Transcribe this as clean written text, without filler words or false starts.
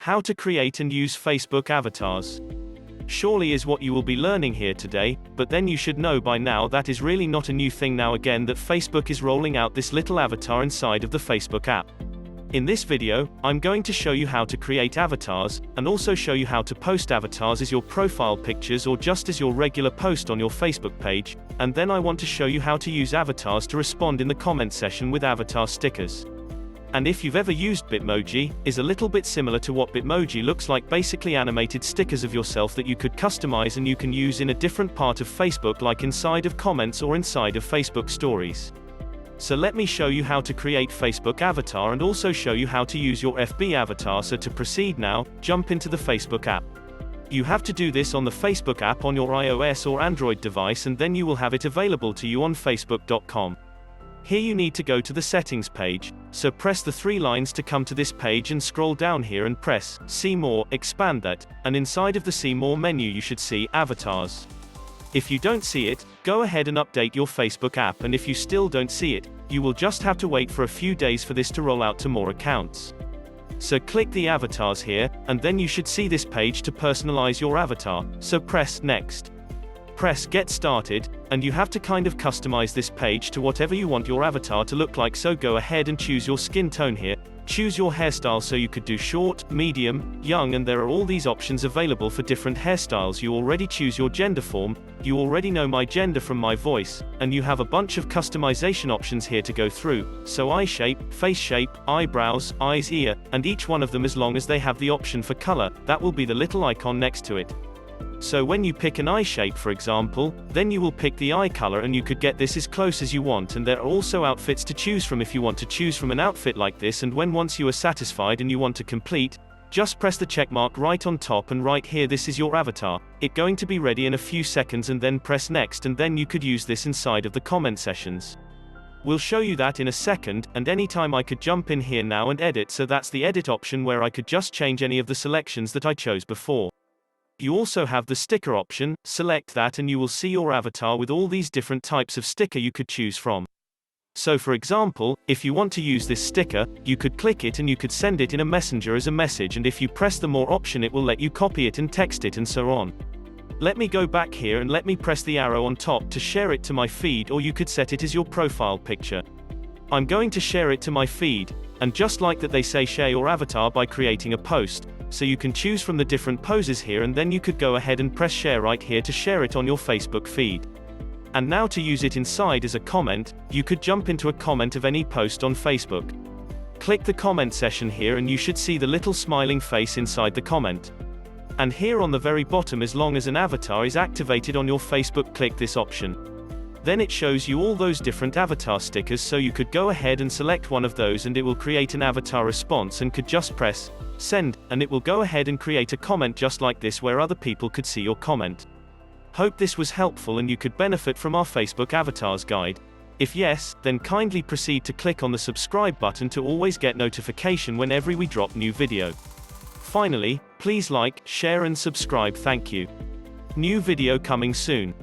How to create and use Facebook avatars. Surely is what you will be learning here today, but then you should know by now that is really not a new thing now again that Facebook is rolling out this little avatar inside of the Facebook app. In this video, I'm going to show you how to create avatars, and also show you how to post avatars as your profile pictures or just as your regular post on your Facebook page, and then I want to show you how to use avatars to respond in the comment section with avatar stickers. And if you've ever used Bitmoji, is a little bit similar to what Bitmoji looks like, basically animated stickers of yourself that you could customize and you can use in a different part of Facebook, like inside of comments or inside of Facebook stories. So let me show you how to create Facebook avatar and also show you how to use your FB avatar. So to proceed now, jump into the Facebook app. You have to do this on the Facebook app on your iOS or Android device, and then you will have it available to you on facebook.com. Here you need to go to the settings page, so press the three lines to come to this page and scroll down here and press See More, expand that, and inside of the See More menu you should see Avatars. If you don't see it, go ahead and update your Facebook app, and if you still don't see it, you will just have to wait for a few days for this to roll out to more accounts. So click the avatars here, and then you should see this page to personalize your avatar, so press Next. Press Get Started, and you have to kind of customize this page to whatever you want your avatar to look like, so go ahead and choose your skin tone here, choose your hairstyle, so you could do short, medium, young, and there are all these options available for different hairstyles. You already choose your gender form, you already know my gender from my voice, and you have a bunch of customization options here to go through, so eye shape, face shape, eyebrows, eyes, ear, and each one of them, as long as they have the option for color, that will be the little icon next to it. So when you pick an eye shape, for example, then you will pick the eye color, and you could get this as close as you want, and there are also outfits to choose from if you want to choose from an outfit like this. And once you are satisfied and you want to complete, just press the check mark right on top and right here, this is your avatar. It's going to be ready in a few seconds, and then press Next, and then you could use this inside of the comment sessions. We'll show you that in a second, and anytime I could jump in here now and edit, so that's the edit option where I could just change any of the selections that I chose before. You also have the sticker option, select that and you will see your avatar with all these different types of sticker you could choose from. So for example, if you want to use this sticker, you could click it and you could send it in a messenger as a message, and if you press the More option it will let you copy it and text it and so on. Let me go back here and let me press the arrow on top to share it to my feed, or you could set it as your profile picture. I'm going to share it to my feed, and just like that they say, share your avatar by creating a post. So you can choose from the different poses here, and then you could go ahead and press share right here to share it on your Facebook feed. And now to use it inside as a comment, you could jump into a comment of any post on Facebook. Click the comment session here and you should see the little smiling face inside the comment. And here on the very bottom, as long as an avatar is activated on your Facebook, click this option. Then it shows you all those different avatar stickers, so you could go ahead and select one of those and it will create an avatar response, and could just press Send, and it will go ahead and create a comment just like this where other people could see your comment. Hope this was helpful and you could benefit from our Facebook avatars guide. If yes, then kindly proceed to click on the subscribe button to always get notification whenever we drop new video. Finally, please like, share and subscribe. Thank you. New video coming soon.